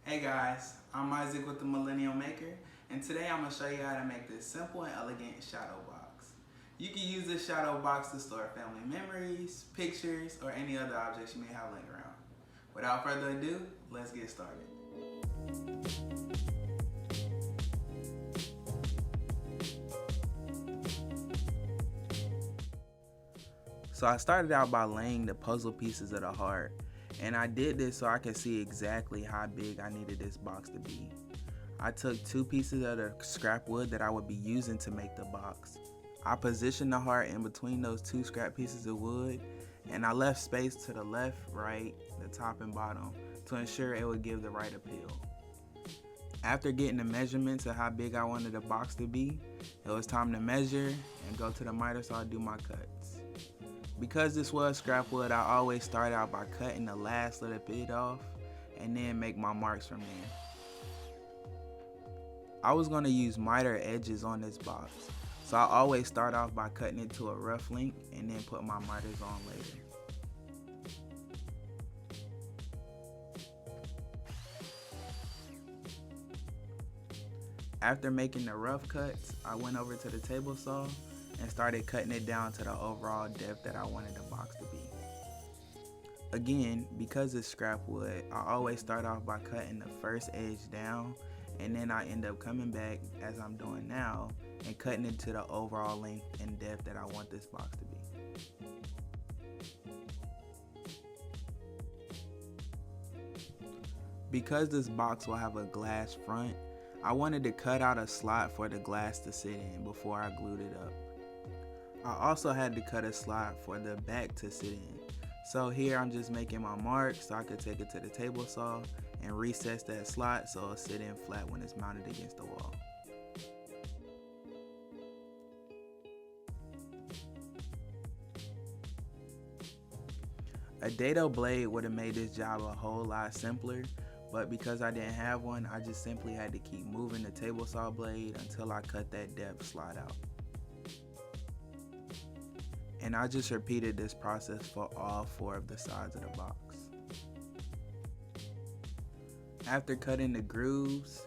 Hey guys, I'm Isaac with the Millennial Maker, and today I'm going to show you how to make this simple and elegant shadow box. You can use this shadow box to store family memories, pictures, or any other objects you may have laying around. Without further ado, let's get started. So I started out by laying the puzzle pieces of the heart, and I did this so I could see exactly how big I needed this box to be. I took 2 pieces of the scrap wood that I would be using to make the box. I positioned the heart in between those 2 scrap pieces of wood, and I left space to the left, right, the top and bottom to ensure it would give the right appeal. After getting the measurements of how big I wanted the box to be, it was time to measure and go to the miter saw to do my cuts. Because this was scrap wood, I always start out by cutting the last little bit off and then make my marks from there. I was going to use miter edges on this box, so I always start off by cutting it to a rough length and then put my miters on later. After making the rough cuts, I went over to the table saw and started cutting it down to the overall depth that I wanted the box to be. Again, because it's scrap wood, I always start off by cutting the first edge down, and then I end up coming back, as I'm doing now, and cutting it to the overall length and depth that I want this box to be. Because this box will have a glass front, I wanted to cut out a slot for the glass to sit in before I glued it up. I also had to cut a slot for the back to sit in. So here I'm just making my mark so I could take it to the table saw and recess that slot so it'll sit in flat when it's mounted against the wall. A dado blade would have made this job a whole lot simpler, but because I didn't have one, I just simply had to keep moving the table saw blade until I cut that depth slot out. And I just repeated this process for all 4 of the sides of the box. After cutting the grooves,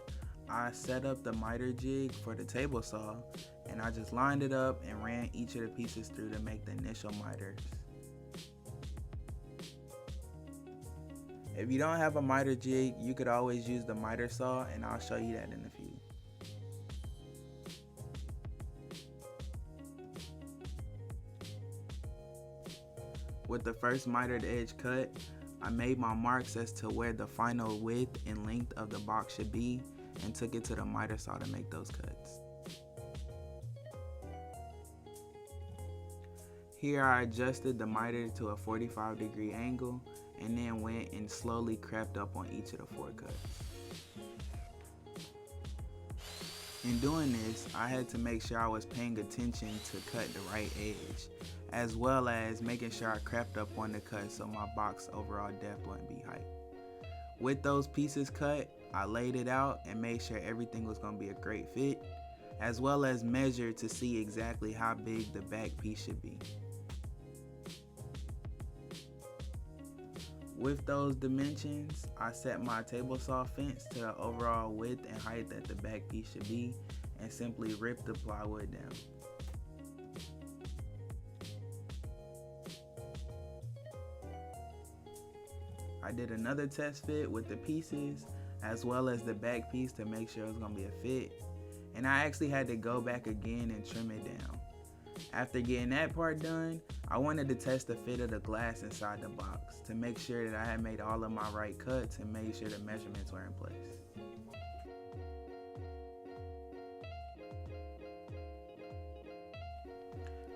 I set up the miter jig for the table saw, and I just lined it up and ran each of the pieces through to make the initial miters. If you don't have a miter jig, you could always use the miter saw, and I'll show you that in a few. With the first mitered edge cut, I made my marks as to where the final width and length of the box should be and took it to the miter saw to make those cuts. Here I adjusted the miter to a 45-degree angle and then went and slowly crept up on each of the 4 cuts. In doing this, I had to make sure I was paying attention to cut the right edge, as well as making sure I crept up on the cut so my box overall depth wouldn't be high. With those pieces cut, I laid it out and made sure everything was going to be a great fit, as well as measured to see exactly how big the back piece should be. With those dimensions, I set my table saw fence to the overall width and height that the back piece should be and simply ripped the plywood down. I did another test fit with the pieces as well as the back piece to make sure it was going to be a fit, and I actually had to go back again and trim it down. After getting that part done, I wanted to test the fit of the glass inside the box to make sure that I had made all of my right cuts and made sure the measurements were in place.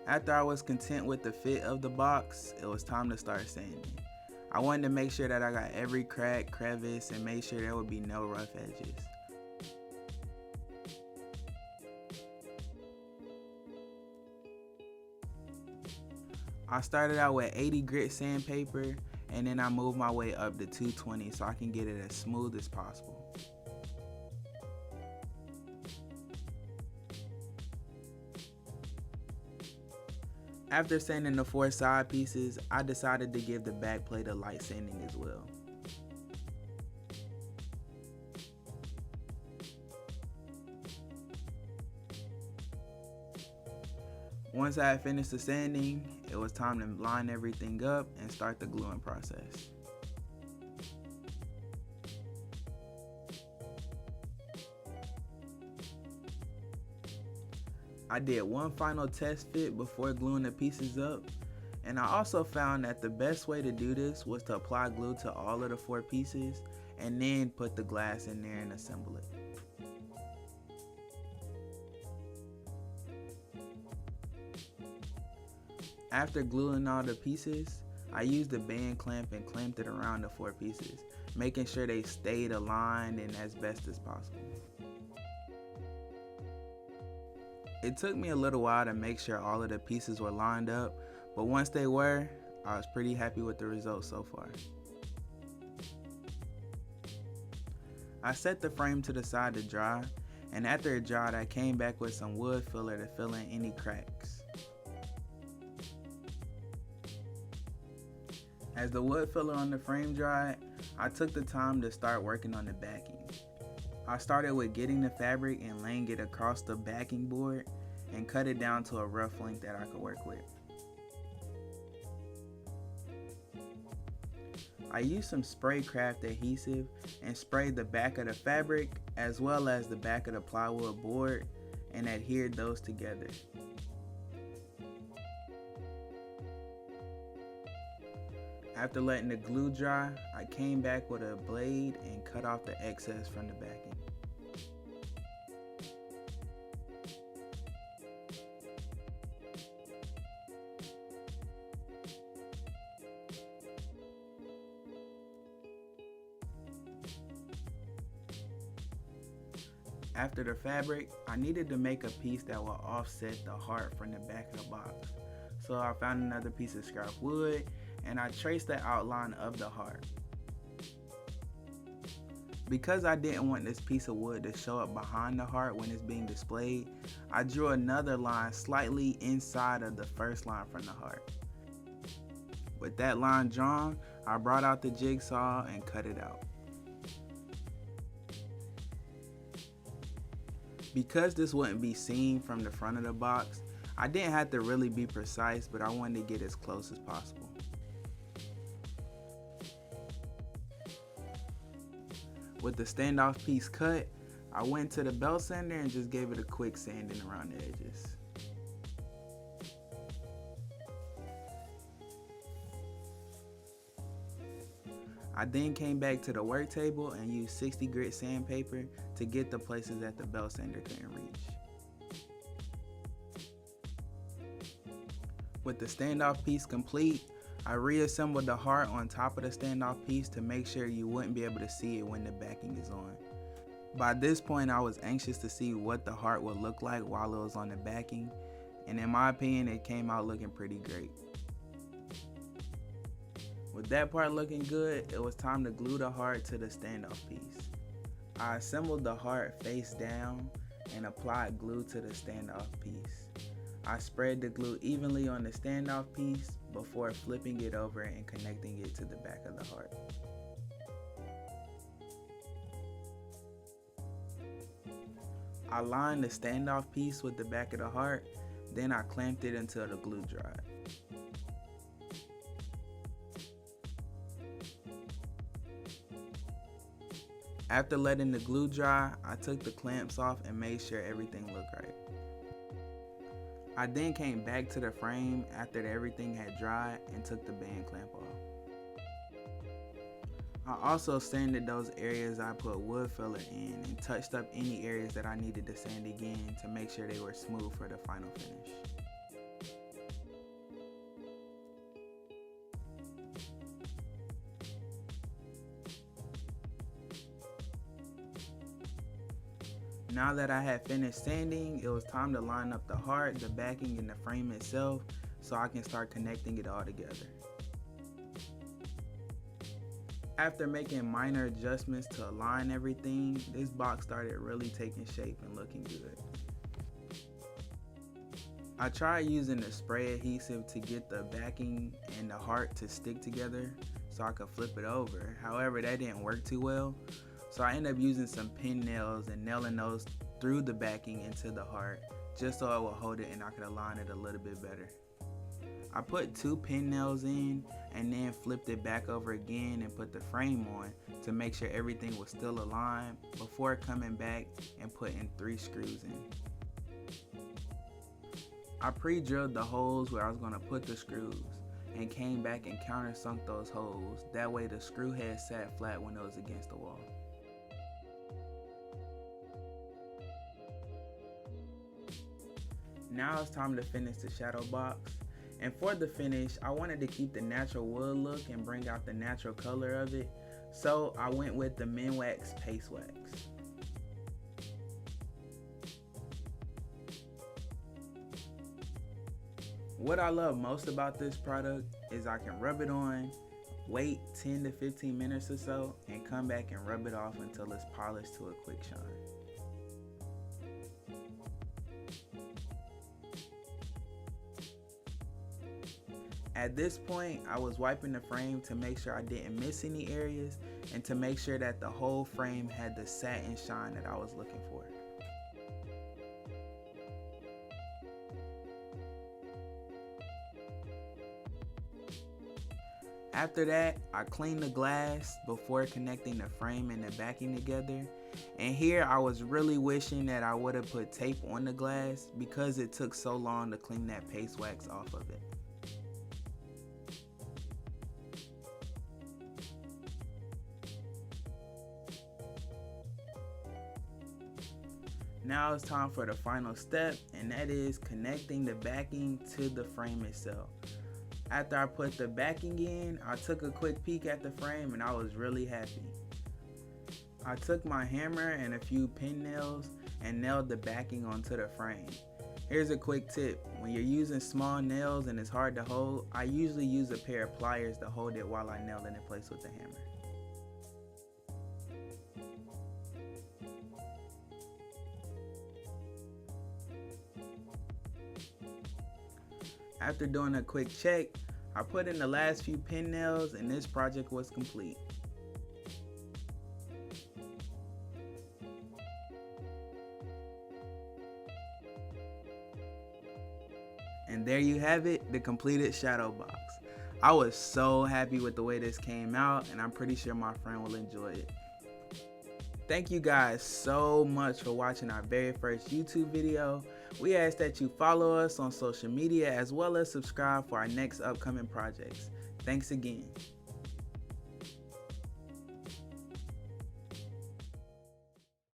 After I was content with the fit of the box, it was time to start sanding. I wanted to make sure that I got every crack, crevice, and made sure there would be no rough edges. I started out with 80 grit sandpaper, and then I moved my way up to 220 so I can get it as smooth as possible. After sanding the 4 side pieces, I decided to give the back plate a light sanding as well. Once I had finished the sanding, it was time to line everything up and start the gluing process. I did one final test fit before gluing the pieces up, and I also found that the best way to do this was to apply glue to all of the 4 pieces and then put the glass in there and assemble it. After gluing all the pieces, I used a band clamp and clamped it around the 4 pieces, making sure they stayed aligned and as best as possible. It took me a little while to make sure all of the pieces were lined up, but once they were, I was pretty happy with the results so far. I set the frame to the side to dry, and after it dried, I came back with some wood filler to fill in any cracks. As the wood filler on the frame dried, I took the time to start working on the backing. I started with getting the fabric and laying it across the backing board and cut it down to a rough length that I could work with. I used some spray craft adhesive and sprayed the back of the fabric as well as the back of the plywood board and adhered those together. After letting the glue dry, I came back with a blade and cut off the excess from the backing. After the fabric, I needed to make a piece that will offset the heart from the back of the box. So I found another piece of scrap wood and I traced the outline of the heart. Because I didn't want this piece of wood to show up behind the heart when it's being displayed, I drew another line slightly inside of the first line from the heart. With that line drawn, I brought out the jigsaw and cut it out. Because this wouldn't be seen from the front of the box, I didn't have to really be precise, but I wanted to get as close as possible. With the standoff piece cut, I went to the belt sander and just gave it a quick sanding around the edges. I then came back to the work table and used 60 grit sandpaper to get the places that the belt sander couldn't reach. With the standoff piece complete, I reassembled the heart on top of the standoff piece to make sure you wouldn't be able to see it when the backing is on. By this point, I was anxious to see what the heart would look like while it was on the backing, and in my opinion, it came out looking pretty great. With that part looking good, it was time to glue the heart to the standoff piece. I assembled the heart face down and applied glue to the standoff piece. I spread the glue evenly on the standoff piece before flipping it over and connecting it to the back of the heart. I lined the standoff piece with the back of the heart, then I clamped it until the glue dried. After letting the glue dry, I took the clamps off and made sure everything looked right. I then came back to the frame after everything had dried and took the band clamp off. I also sanded those areas I put wood filler in and touched up any areas that I needed to sand again to make sure they were smooth for the final finish. Now that I had finished sanding, it was time to line up the heart, the backing, and the frame itself so I can start connecting it all together. After making minor adjustments to align everything, this box started really taking shape and looking good. I tried using the spray adhesive to get the backing and the heart to stick together so I could flip it over. However, that didn't work too well. So I ended up using some pin nails and nailing those through the backing into the heart just so it would hold it and I could align it a little bit better. I put 2 pin nails in and then flipped it back over again and put the frame on to make sure everything was still aligned before coming back and putting 3 screws in. I pre-drilled the holes where I was going to put the screws and came back and countersunk those holes. That way the screw head sat flat when it was against the wall. Now it's time to finish the shadow box. And for the finish, I wanted to keep the natural wood look and bring out the natural color of it. So I went with the Minwax Paste Wax. What I love most about this product is I can rub it on, wait 10 to 15 minutes or so, and come back and rub it off until it's polished to a quick shine. At this point, I was wiping the frame to make sure I didn't miss any areas and to make sure that the whole frame had the satin shine that I was looking for. After that, I cleaned the glass before connecting the frame and the backing together. And here I was really wishing that I would have put tape on the glass because it took so long to clean that paste wax off of it. Now it's time for the final step, and that is connecting the backing to the frame itself. After I put the backing in, I took a quick peek at the frame and I was really happy. I took my hammer and a few pin nails and nailed the backing onto the frame. Here's a quick tip: when you're using small nails and it's hard to hold, I usually use a pair of pliers to hold it while I nail it in place with the hammer. After doing a quick check, I put in the last few pin nails and this project was complete. And there you have it, the completed shadow box. I was so happy with the way this came out, and I'm pretty sure my friend will enjoy it. Thank you guys so much for watching our very first YouTube video. We ask that you follow us on social media as well as subscribe for our next upcoming projects. Thanks again.